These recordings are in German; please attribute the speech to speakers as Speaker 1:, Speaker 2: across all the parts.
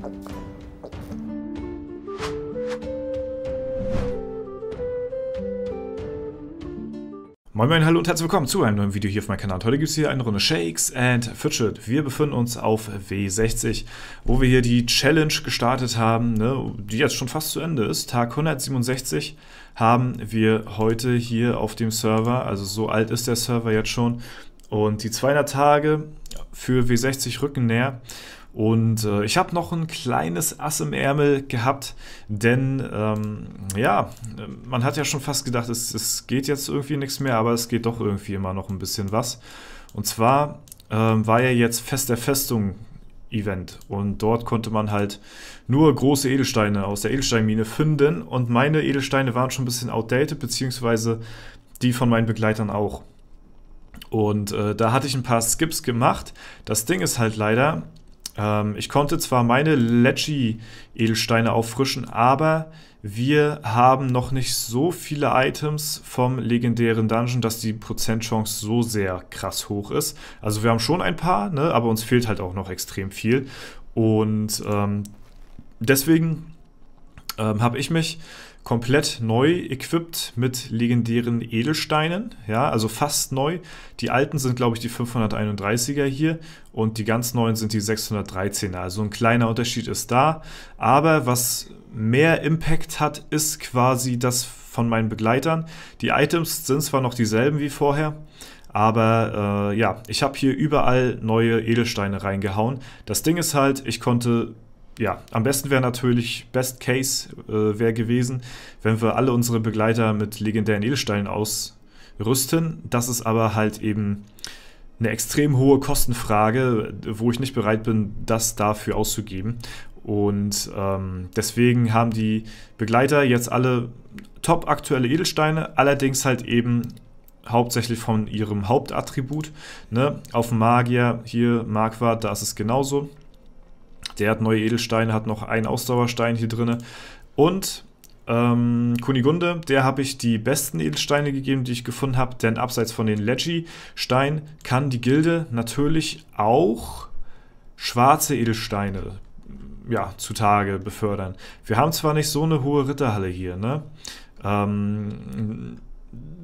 Speaker 1: Moin Moin, hallo und herzlich willkommen zu einem neuen Video hier auf meinem Kanal. Heute gibt es hier eine Runde Shakes and Fidget. Wir befinden uns auf W60, wo wir hier die Challenge gestartet haben, ne, die jetzt schon fast zu Ende ist. Tag 167 haben wir heute hier auf dem Server, also so alt ist der Server jetzt schon. Und die 200 Tage für W60 rücken näher. Und ich habe noch ein kleines Ass im Ärmel gehabt, denn ja, man hat ja schon fast gedacht, es geht jetzt irgendwie nichts mehr, aber es geht doch irgendwie immer noch ein bisschen was. Und zwar war ja jetzt Fest der Festung Event und dort konnte man halt nur große Edelsteine aus der Edelsteinmine finden und meine Edelsteine waren schon ein bisschen outdated, beziehungsweise die von meinen Begleitern auch. Und da hatte ich ein paar Skips gemacht. Das Ding ist halt leider, ich konnte zwar meine Leggy-Edelsteine auffrischen, aber wir haben noch nicht so viele Items vom legendären Dungeon, dass die Prozentchance so sehr krass hoch ist. Also wir haben schon ein paar, ne, aber uns fehlt halt auch noch extrem viel. Und deswegen habe ich mich komplett neu equipped mit legendären Edelsteinen, ja, also fast neu. Die alten sind, glaube ich, die 531er hier und die ganz neuen sind die 613er, also ein kleiner Unterschied ist da. Aber was mehr Impact hat, ist quasi das von meinen Begleitern. Die Items sind zwar noch dieselben wie vorher, aber ja, ich habe hier überall neue Edelsteine reingehauen. Das Ding ist halt, ich konnte... Ja, am besten wäre natürlich, Best Case wäre gewesen, wenn wir alle unsere Begleiter mit legendären Edelsteinen ausrüsten. Das ist aber halt eben eine extrem hohe Kostenfrage, wo ich nicht bereit bin, das dafür auszugeben. Und deswegen haben die Begleiter jetzt alle top aktuelle Edelsteine, allerdings halt eben hauptsächlich von ihrem Hauptattribut. Ne? Auf dem Magier, hier Marquardt, da ist es genauso. Der hat neue Edelsteine, hat noch einen Ausdauerstein hier drin. Und Kunigunde, der habe ich die besten Edelsteine gegeben, die ich gefunden habe. Denn abseits von den Leggy-Steinen kann die Gilde natürlich auch schwarze Edelsteine ja, zutage befördern. Wir haben zwar nicht so eine hohe Ritterhalle hier, ne?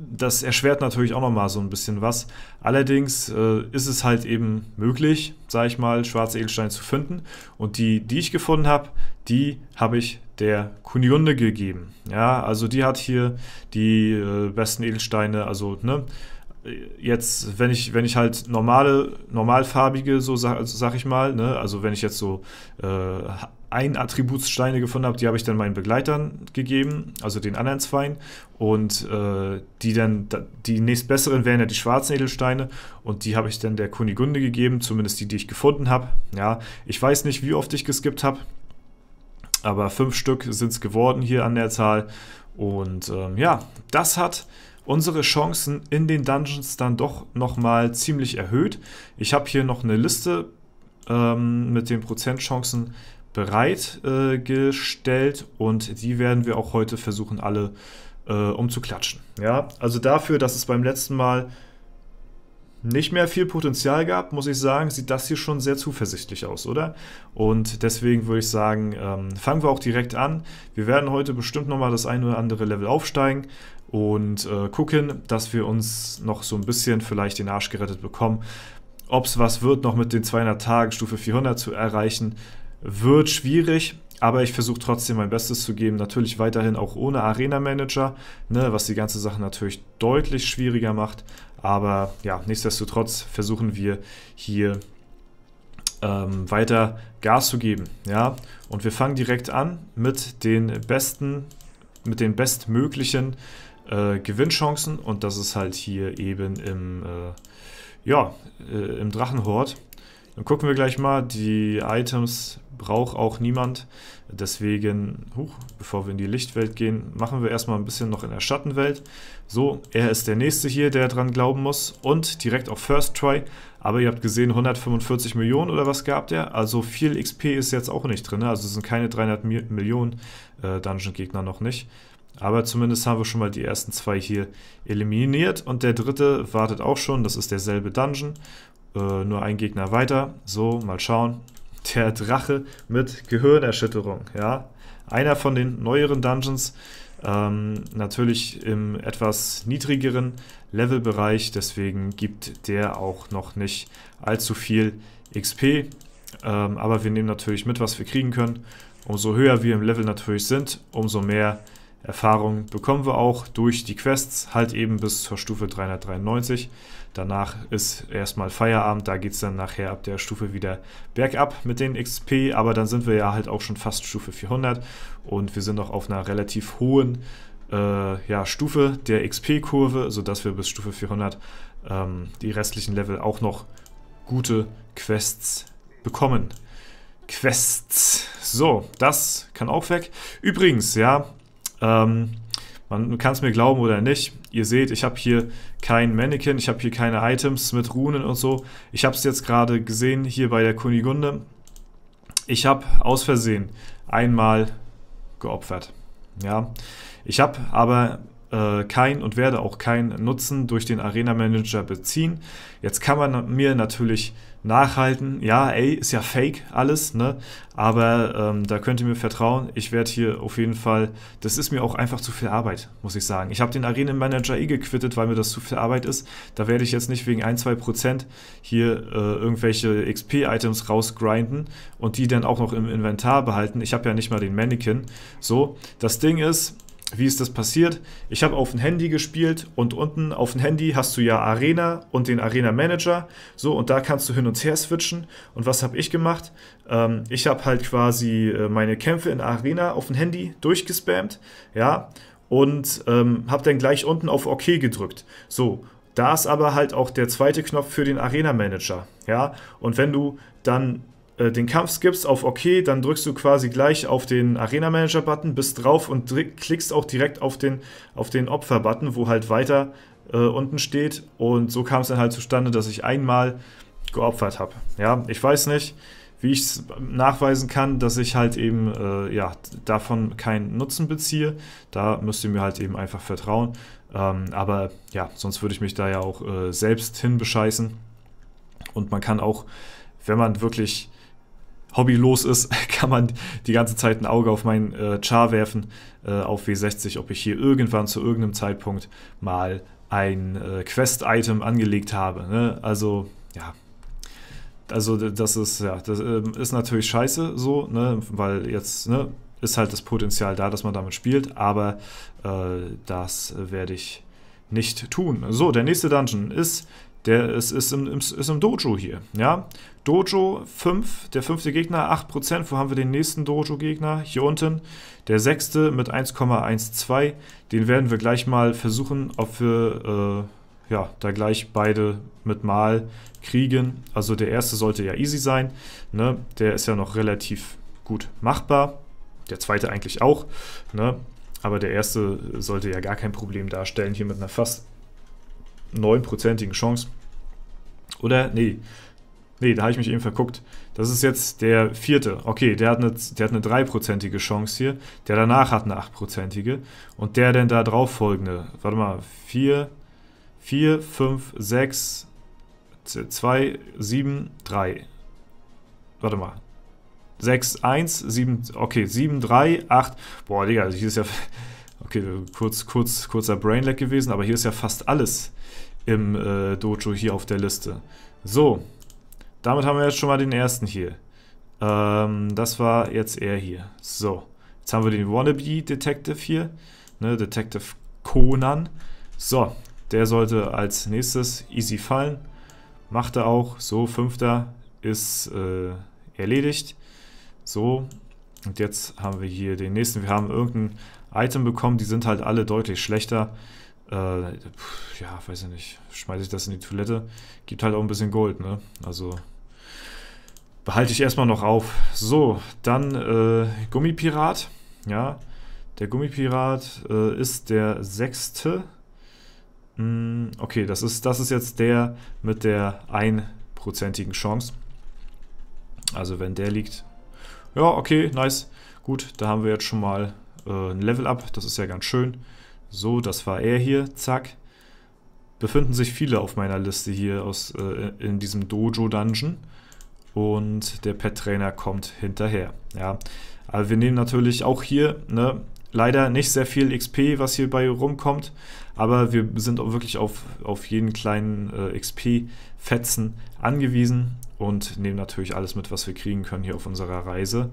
Speaker 1: Das erschwert natürlich auch nochmal so ein bisschen was. Allerdings ist es halt eben möglich, sage ich mal, schwarze Edelsteine zu finden. Und die ich gefunden habe, die habe ich der Kunigunde gegeben. Ja, also die hat hier die besten Edelsteine. Also, ne, jetzt, wenn ich halt normalfarbige, so sag ich mal, ne, also wenn ich jetzt so ein Attributssteine gefunden habe, die habe ich dann meinen Begleitern gegeben, also den anderen zweien. Und die nächstbesseren wären ja die schwarzen Edelsteine und die habe ich dann der Kunigunde gegeben, zumindest die ich gefunden habe. Ja, ich weiß nicht, wie oft ich geskippt habe, aber 5 Stück sind es geworden hier an der Zahl. Und ja, das hat unsere Chancen in den Dungeons dann doch nochmal ziemlich erhöht. Ich habe hier noch eine Liste mit den Prozentchancen bereitgestellt und die werden wir auch heute versuchen, alle umzuklatschen. Ja, also dafür, dass es beim letzten Mal nicht mehr viel Potenzial gab, muss ich sagen, sieht das hier schon sehr zuversichtlich aus, oder? Und deswegen würde ich sagen, fangen wir auch direkt an. Wir werden heute bestimmt nochmal das ein oder andere Level aufsteigen und gucken, dass wir uns noch so ein bisschen vielleicht den Arsch gerettet bekommen. Ob es was wird, noch mit den 200 Tagen Stufe 400 zu erreichen, wird schwierig, aber ich versuche trotzdem mein Bestes zu geben. Natürlich weiterhin auch ohne Arena-Manager, ne, was die ganze Sache natürlich deutlich schwieriger macht. Aber ja, nichtsdestotrotz versuchen wir hier weiter Gas zu geben. Ja? Und wir fangen direkt an mit den bestmöglichen Gewinnchancen. Und das ist halt hier eben im Drachenhort. Dann gucken wir gleich mal, die Items braucht auch niemand, deswegen, bevor wir in die Lichtwelt gehen, machen wir erstmal ein bisschen noch in der Schattenwelt. So, er ist der Nächste hier, der dran glauben muss und direkt auf First Try, aber ihr habt gesehen, 145 Millionen oder was gab der, also viel XP ist jetzt auch nicht drin, also es sind keine 300 Millionen Dungeon-Gegner noch nicht. Aber zumindest haben wir schon mal die ersten 2 hier eliminiert und der dritte wartet auch schon, das ist derselbe Dungeon. Nur ein Gegner weiter. So, mal schauen. der Drache mit Gehirnerschütterung, ja. Einer von den neueren Dungeons, natürlich im etwas niedrigeren Levelbereich, deswegen gibt der auch noch nicht allzu viel XP, aber wir nehmen natürlich mit, was wir kriegen können. Umso höher wir im Level natürlich sind, umso mehr Erfahrung bekommen wir auch durch die Quests, halt eben bis zur Stufe 393. Danach ist erstmal Feierabend, da geht es dann nachher ab der Stufe wieder bergab mit den XP, aber dann sind wir ja halt auch schon fast Stufe 400 und wir sind noch auf einer relativ hohen Stufe der XP-Kurve, sodass wir bis Stufe 400 die restlichen Level auch noch gute Quests bekommen. Quests. So, das kann auch weg. Übrigens, ja, man kann es mir glauben oder nicht. Ihr seht, ich habe hier kein Mannequin, ich habe hier keine Items mit Runen und so. Ich habe es jetzt gerade gesehen hier bei der Kunigunde. Ich habe aus Versehen einmal geopfert. Ja, ich habe aber kein und werde auch keinen Nutzen durch den Arena Manager beziehen. Jetzt kann man mir natürlich nachhalten, ja, ey, ist ja fake alles, ne? Aber da könnt ihr mir vertrauen. Ich werde hier auf jeden Fall, das ist mir auch einfach zu viel Arbeit, muss ich sagen. Ich habe den Arena Manager gequittet, weil mir das zu viel Arbeit ist. Da werde ich jetzt nicht wegen 1-2% hier irgendwelche XP-Items rausgrinden und die dann auch noch im Inventar behalten. Ich habe ja nicht mal den Mannequin. So, das Ding ist, wie ist das passiert? Ich habe auf dem Handy gespielt und unten auf dem Handy hast du ja Arena und den Arena Manager. So, und da kannst du hin und her switchen. Und was habe ich gemacht? Ich habe halt quasi meine Kämpfe in Arena auf dem Handy durchgespammt, ja, und habe dann gleich unten auf OK gedrückt. So, da ist aber halt auch der zweite Knopf für den Arena Manager, ja. Und wenn du dann den Kampf skippst auf OK, dann drückst du quasi gleich auf den Arena Manager Button, bist drauf und klickst auch direkt auf den Opfer Button, wo halt weiter unten steht, und so kam es dann halt zustande, dass ich einmal geopfert habe. Ja, ich weiß nicht, wie ich es nachweisen kann, dass ich halt eben davon keinen Nutzen beziehe. Da müsst ihr mir halt eben einfach vertrauen. Aber ja, sonst würde ich mich da ja auch selbst hinbescheißen. Und man kann auch, wenn man wirklich hobbylos ist, kann man die ganze Zeit ein Auge auf meinen Char werfen, auf W60, ob ich hier irgendwann zu irgendeinem Zeitpunkt mal ein Quest-Item angelegt habe. Ne? Also, ja. Also, das ist natürlich scheiße so, ne? Weil jetzt, ne, ist halt das Potenzial da, dass man damit spielt, aber das werde ich nicht tun. So, der nächste Dungeon ist im Dojo hier, ja. Dojo 5, der 5. Gegner 8%. Wo haben wir den nächsten Dojo-Gegner? Hier unten. Der 6. mit 1,12. Den werden wir gleich mal versuchen, ob wir da gleich beide mit Mal kriegen. Also der erste sollte ja easy sein, ne? Der ist ja noch relativ gut machbar. Der zweite eigentlich auch, ne? Aber der erste sollte ja gar kein Problem darstellen, hier mit einer fast 9%igen Chance. Oder? Nee, da habe ich mich eben verguckt. Das ist jetzt der 4. Okay, der hat eine 3%ige Chance hier. Der danach hat eine 8%ige. Und der dann da drauf folgende, warte mal, 4, 5, 6, 2, 7, 3. Warte mal. 6, 1, 7, okay, 7, 3, 8. Boah, Digga, also hier ist ja, okay, kurzer Brainlag gewesen, aber hier ist ja fast alles im Dojo hier auf der Liste. So, damit haben wir jetzt schon mal den ersten hier. Das war jetzt er hier. So, jetzt haben wir den Wannabe Detective hier, ne, Detective Conan. So, der sollte als nächstes easy fallen. Macht er auch. So, 5. ist erledigt. So, und jetzt haben wir hier den nächsten. Wir haben irgendein Item bekommen, die sind halt alle deutlich schlechter. Ja, weiß ich nicht. Schmeiße ich das in die Toilette. Gibt halt auch ein bisschen Gold, ne? Also behalte ich erstmal noch auf. So, dann Gummipirat. Ja, der Gummipirat ist der 6. Okay, das ist jetzt der mit der 1%igen Chance. Also wenn der liegt. Ja, okay, nice. Gut, da haben wir jetzt schon mal ein Level-Up. Das ist ja ganz schön. So, das war er hier. Zack. Befinden sich viele auf meiner Liste hier in diesem Dojo-Dungeon. und der Pet-Trainer kommt hinterher. Ja, aber wir nehmen natürlich auch hier, ne, leider nicht sehr viel XP, was hierbei rumkommt, aber wir sind auch wirklich auf jeden kleinen XP-Fetzen angewiesen und nehmen natürlich alles mit, was wir kriegen können hier auf unserer Reise.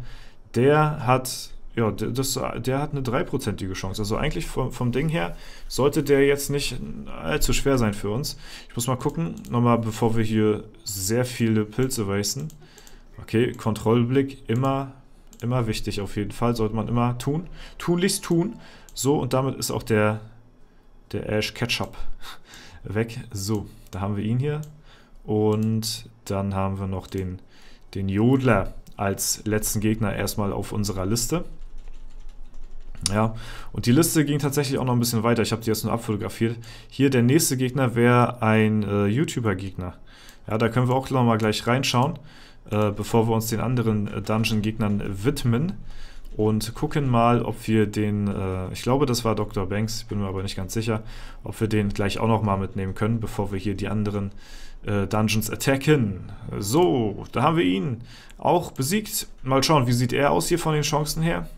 Speaker 1: Der hat, ja, der hat eine 3%ige Chance, also eigentlich vom Ding her sollte der jetzt nicht allzu schwer sein für uns. Ich muss mal gucken, nochmal bevor wir hier sehr viele Pilze wasten. Okay, Kontrollblick, immer wichtig auf jeden Fall, sollte man immer tun. Tunlichst tun. So, und damit ist auch der Ash Ketchup weg. So, da haben wir ihn hier. Und dann haben wir noch den Jodler als letzten Gegner erstmal auf unserer Liste. Ja, und die Liste ging tatsächlich auch noch ein bisschen weiter. Ich habe die jetzt nur abfotografiert. Hier der nächste Gegner wäre ein YouTuber-Gegner. Ja, da können wir auch noch mal gleich reinschauen, bevor wir uns den anderen Dungeon-Gegnern widmen und gucken mal, ob wir den, ich glaube, das war Dr. Banks, bin mir aber nicht ganz sicher, ob wir den gleich auch noch mal mitnehmen können, bevor wir hier die anderen Dungeons attacken. So, da haben wir ihn auch besiegt. Mal schauen, wie sieht er aus hier von den Chancen her.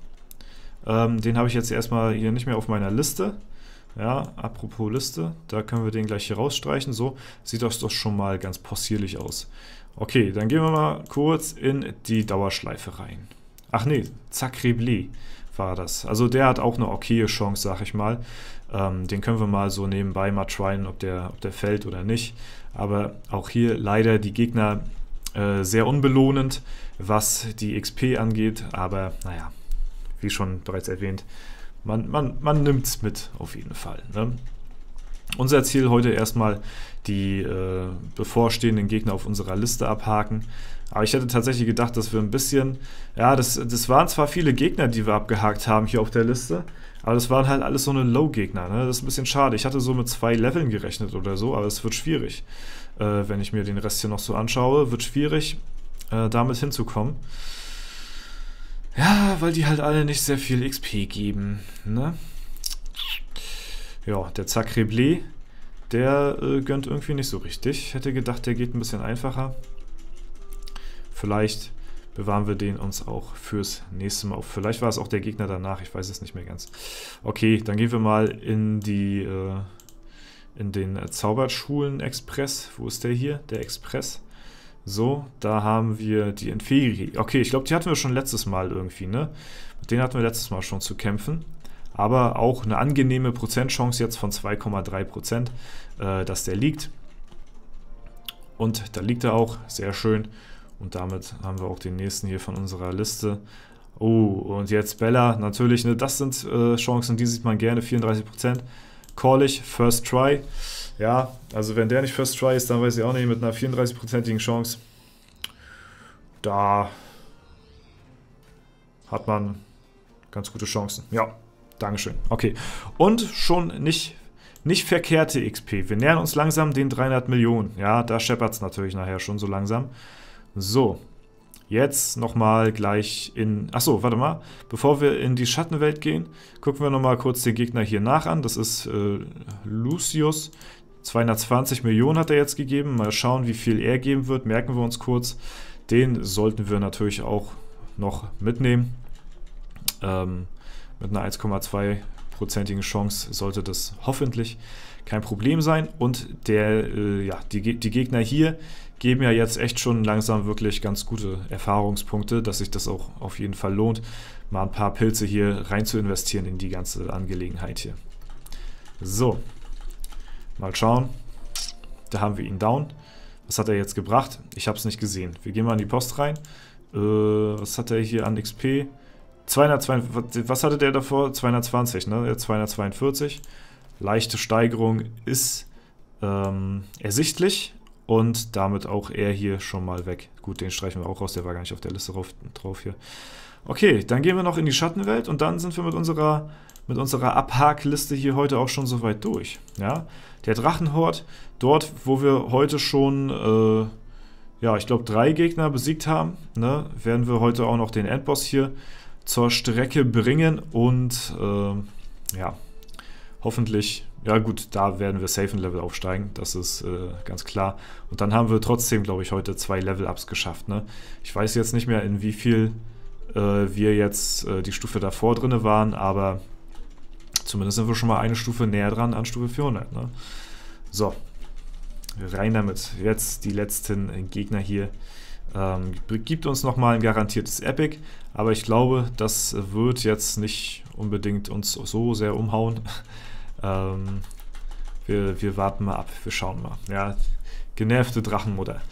Speaker 1: Den habe ich jetzt erstmal hier nicht mehr auf meiner Liste. Ja, apropos Liste, da können wir den gleich hier rausstreichen. So, sieht das doch schon mal ganz possierlich aus. Okay, dann gehen wir mal kurz in die Dauerschleife rein. Ach nee, Sacrebleu war das. Also der hat auch eine okaye Chance, sag ich mal. Den können wir mal so nebenbei mal tryen, ob der fällt oder nicht. Aber auch hier leider die Gegner sehr unbelohnend, was die XP angeht. Aber naja, wie schon bereits erwähnt, man nimmt es mit auf jeden Fall, ne? Unser Ziel heute erstmal die bevorstehenden Gegner auf unserer Liste abhaken. Aber ich hätte tatsächlich gedacht, dass wir ein bisschen, ja, das waren zwar viele Gegner, die wir abgehakt haben hier auf der Liste, aber das waren halt alles so eine Low-Gegner, ne? Das ist ein bisschen schade. Ich hatte so mit 2 Leveln gerechnet oder so, aber es wird schwierig. Wenn ich mir den Rest hier noch so anschaue, wird schwierig, damit hinzukommen. Ja, weil die halt alle nicht sehr viel XP geben, ne? Ja, der Sacrebleu, der gönnt irgendwie nicht so richtig. Ich hätte gedacht, der geht ein bisschen einfacher. Vielleicht bewahren wir den uns auch fürs nächste Mal auf. Vielleicht war es auch der Gegner danach, ich weiß es nicht mehr ganz. Okay, dann gehen wir mal in den Zauberschulen-Express. Wo ist der hier? Der Express. So, da haben wir die Inferi. Okay, ich glaube, die hatten wir schon letztes Mal irgendwie, ne? Mit denen hatten wir letztes Mal schon zu kämpfen. Aber auch eine angenehme Prozentchance jetzt von 2,3%, dass der liegt. Und da liegt er auch, sehr schön. Und damit haben wir auch den nächsten hier von unserer Liste. Oh, und jetzt Bella, natürlich, ne, das sind Chancen, die sieht man gerne, 34%. Call ich, First Try. Ja, also wenn der nicht First Try ist, dann weiß ich auch nicht, mit einer 34%igen Chance, da hat man ganz gute Chancen. Ja, Dankeschön. Okay, und schon nicht verkehrte XP. Wir nähern uns langsam den 300 Millionen. Ja, da scheppert es natürlich nachher schon so langsam. So, jetzt nochmal gleich in... Achso, warte mal. Bevor wir in die Schattenwelt gehen, gucken wir nochmal kurz den Gegner hier nach an. Das ist Lucius. 220 Millionen hat er jetzt gegeben. Mal schauen, wie viel er geben wird. Merken wir uns kurz. Den sollten wir natürlich auch noch mitnehmen. Mit einer 1,2%igen Chance sollte das hoffentlich kein Problem sein. Und die Gegner hier geben ja jetzt echt schon langsam wirklich ganz gute Erfahrungspunkte, dass sich das auch auf jeden Fall lohnt, mal ein paar Pilze hier rein zu investieren in die ganze Angelegenheit hier. So, mal schauen. Da haben wir ihn down. Was hat er jetzt gebracht? Ich habe es nicht gesehen. Wir gehen mal in die Post rein. Was hat er hier an XP? 220, was hatte der davor? 220, ne? 242. Leichte Steigerung ist ersichtlich und damit auch er hier schon mal weg. Gut, den streichen wir auch raus, der war gar nicht auf der Liste drauf hier. Okay, dann gehen wir noch in die Schattenwelt und dann sind wir mit unserer Abhakliste hier heute auch schon soweit durch. Ja? Der Drachenhort, dort, wo wir heute schon, ja, ich glaube 3 Gegner besiegt haben, ne, werden wir heute auch noch den Endboss hier zur Strecke bringen und ja, hoffentlich Ja gut, da werden wir safe ein Level aufsteigen, das ist ganz klar. Und dann haben wir trotzdem, glaube ich, heute 2 Level-Ups geschafft, ne? Ich weiß jetzt nicht mehr, in wie viel wir jetzt die Stufe davor drin waren, aber zumindest sind wir schon mal eine Stufe näher dran an Stufe 400, ne? So, rein damit. Jetzt die letzten Gegner hier. Gibt uns nochmal ein garantiertes Epic, aber ich glaube, das wird jetzt nicht unbedingt uns so sehr umhauen. Wir warten mal ab, wir schauen mal. Ja, genervte Drachenmutter.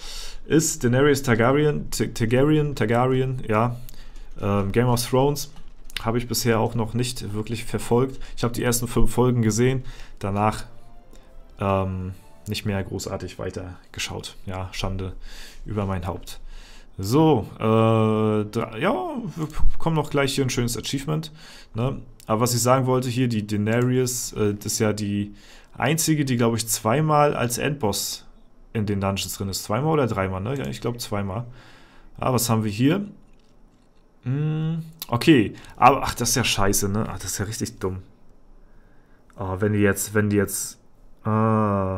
Speaker 1: Ist Daenerys Targaryen, ja. Game of Thrones habe ich bisher auch noch nicht wirklich verfolgt. Ich habe die ersten 5 Folgen gesehen, danach nicht mehr großartig weiter geschaut. Ja, Schande über mein Haupt. So, ja, wir bekommen noch gleich hier ein schönes Achievement, ne? Aber was ich sagen wollte hier, die Daenerys, das ist ja die einzige, die, glaube ich, 2-mal als Endboss in den Dungeons drin ist. 2-mal oder 3-mal, ne? Ja, ich glaube 2-mal. Ah, was haben wir hier? Okay, aber, ach, das ist ja scheiße, ne? Ach, das ist ja richtig dumm. Oh, wenn die jetzt, was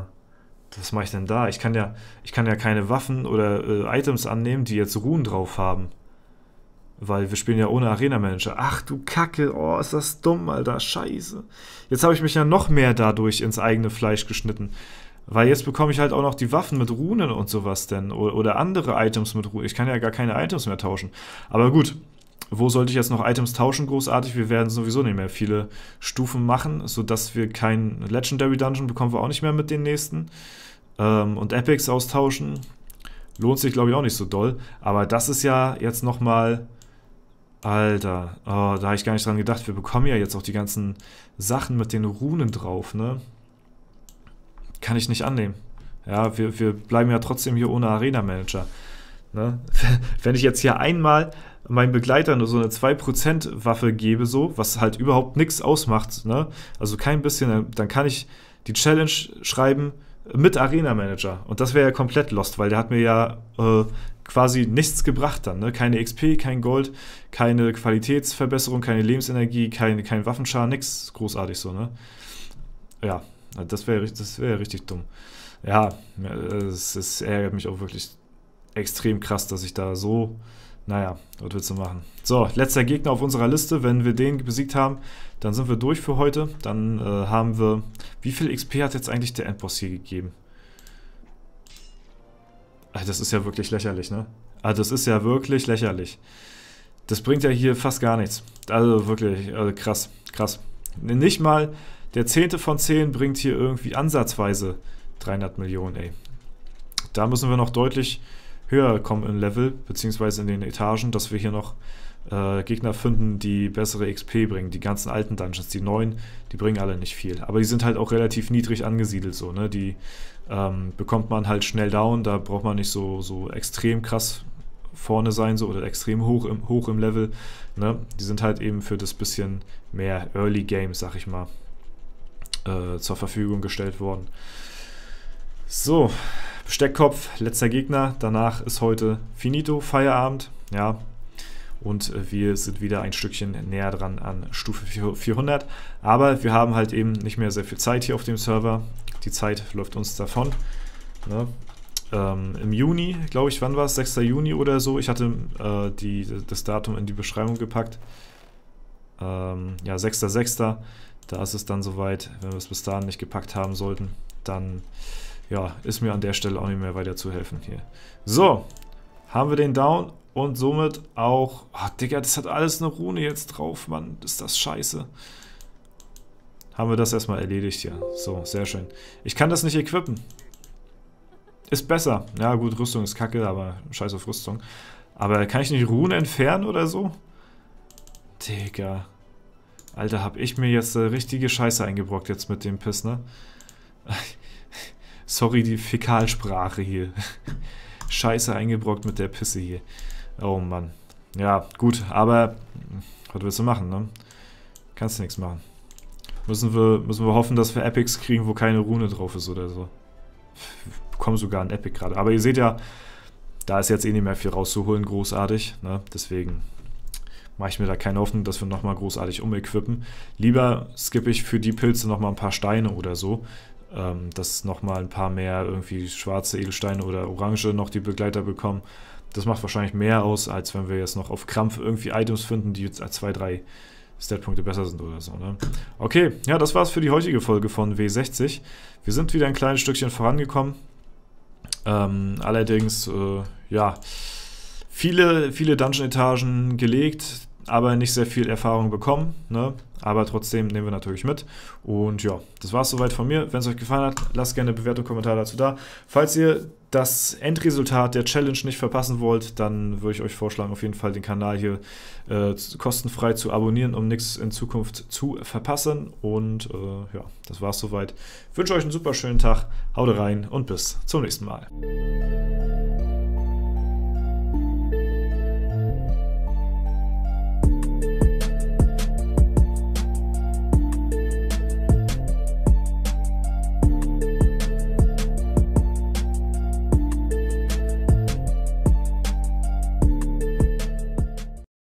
Speaker 1: mache ich denn da? Ich kann ja keine Waffen oder Items annehmen, die jetzt Runen drauf haben. Weil wir spielen ja ohne Arena-Manager. Ach du Kacke, oh, ist das dumm, Alter, scheiße. Jetzt habe ich mich ja noch mehr dadurch ins eigene Fleisch geschnitten. Weil jetzt bekomme ich halt auch noch die Waffen mit Runen und sowas denn. Oder andere Items mit Runen. Ich kann ja gar keine Items mehr tauschen. Aber gut, wo sollte ich jetzt noch Items tauschen, großartig? Wir werden sowieso nicht mehr viele Stufen machen, sodass wir kein Legendary Dungeon bekommen wir auch nicht mehr mit den nächsten. Und Epics austauschen lohnt sich, glaube ich, auch nicht so doll. Aber das ist ja jetzt nochmal... Alter, oh, da habe ich gar nicht dran gedacht. Wir bekommen ja jetzt auch die ganzen Sachen mit den Runen drauf, ne? Kann ich nicht annehmen. Ja, wir bleiben ja trotzdem hier ohne Arena-Manager. Ne? Wenn ich jetzt hier einmal meinen Begleitern nur so eine 2% Waffe gebe, so, was halt überhaupt nichts ausmacht, ne? Also kein bisschen, dann kann ich die Challenge schreiben mit Arena-Manager. Und das wäre ja komplett lost, weil der hat mir ja quasi nichts gebracht dann, ne? Keine XP, kein Gold, keine Qualitätsverbesserung, keine Lebensenergie, kein Waffenschaden, nichts großartig so, ne? Ja, das wäre richtig dumm. Ja, es ärgert mich auch wirklich extrem krass, dass ich da so, naja, was willst du machen? So, letzter Gegner auf unserer Liste. Wenn wir den besiegt haben, dann sind wir durch für heute. Dann haben wir, wie viel XP hat jetzt eigentlich der Endboss hier gegeben? Das ist ja wirklich lächerlich, ne? Also das ist ja wirklich lächerlich. Das bringt ja hier fast gar nichts. Also wirklich, krass, krass. Nicht mal der 10. von 10 bringt hier irgendwie ansatzweise 300 Millionen, ey. Da müssen wir noch deutlich höher kommen im Level, beziehungsweise in den Etagen, dass wir hier noch Gegner finden, die bessere XP bringen. Die ganzen alten Dungeons, die neuen, die bringen alle nicht viel. Aber die sind halt auch relativ niedrig angesiedelt, so, ne? Die bekommt man halt schnell down, da braucht man nicht so extrem krass vorne sein, so, oder extrem hoch im Level, ne? Die sind halt eben für das bisschen mehr Early Game, sag ich mal, zur Verfügung gestellt worden. So, Besteckkopf, letzter Gegner, danach ist heute finito, Feierabend, ja. Und wir sind wieder ein Stückchen näher dran an Stufe 400. Aber wir haben halt eben nicht mehr sehr viel Zeit hier auf dem Server. Die Zeit läuft uns davon. Ne? Im Juni, glaube ich, wann war es? 6. Juni oder so. Ich hatte das Datum in die Beschreibung gepackt. Ja, 6.6. Da ist es dann soweit. Wenn wir es bis dahin nicht gepackt haben sollten, dann ja, ist mir an der Stelle auch nicht mehr weiter zu helfen hier. So, haben wir den down. Und somit auch... Ach, Digga, das hat alles eine Rune jetzt drauf, Mann. Ist das scheiße. Haben wir das erstmal erledigt, ja. So, sehr schön. Ich kann das nicht equippen. Ist besser. Ja gut, Rüstung ist kacke, aber scheiß auf Rüstung. Aber kann ich nicht Rune entfernen oder so? Digga. Alter, hab ich mir jetzt richtige Scheiße eingebrockt jetzt mit dem Piss, ne? Sorry, die Fäkalsprache hier. Scheiße eingebrockt mit der Pisse hier. Oh Mann. Ja, gut, aber was willst du machen, ne? Kannst du nichts machen. Müssen wir hoffen, dass wir Epics kriegen, wo keine Rune drauf ist oder so. Wir bekommen sogar ein Epic gerade. Aber ihr seht ja, da ist jetzt eh nicht mehr viel rauszuholen, großartig, ne? Deswegen mache ich mir da keine Hoffnung, dass wir nochmal großartig umequippen. Lieber skippe ich für die Pilze nochmal ein paar Steine oder so, dass nochmal ein paar mehr irgendwie schwarze Edelsteine oder orange noch die Begleiter bekommen. Das macht wahrscheinlich mehr aus, als wenn wir jetzt noch auf Krampf irgendwie Items finden, die jetzt 2, 3 Statpunkte besser sind oder so, ne? Okay, ja, das war's für die heutige Folge von W60. Wir sind wieder ein kleines Stückchen vorangekommen. Allerdings, ja, viele Dungeon-Etagen gelegt, aber nicht sehr viel Erfahrung bekommen, ne? Aber trotzdem nehmen wir natürlich mit. Und ja, das war's soweit von mir. Wenn es euch gefallen hat, lasst gerne eine Bewertung, Kommentar dazu da. Falls ihr das Endresultat der Challenge nicht verpassen wollt, dann würde ich euch vorschlagen, auf jeden Fall den Kanal hier kostenfrei zu abonnieren, um nichts in Zukunft zu verpassen. Und ja, das war's soweit. Ich wünsche euch einen super schönen Tag. Haut rein und bis zum nächsten Mal.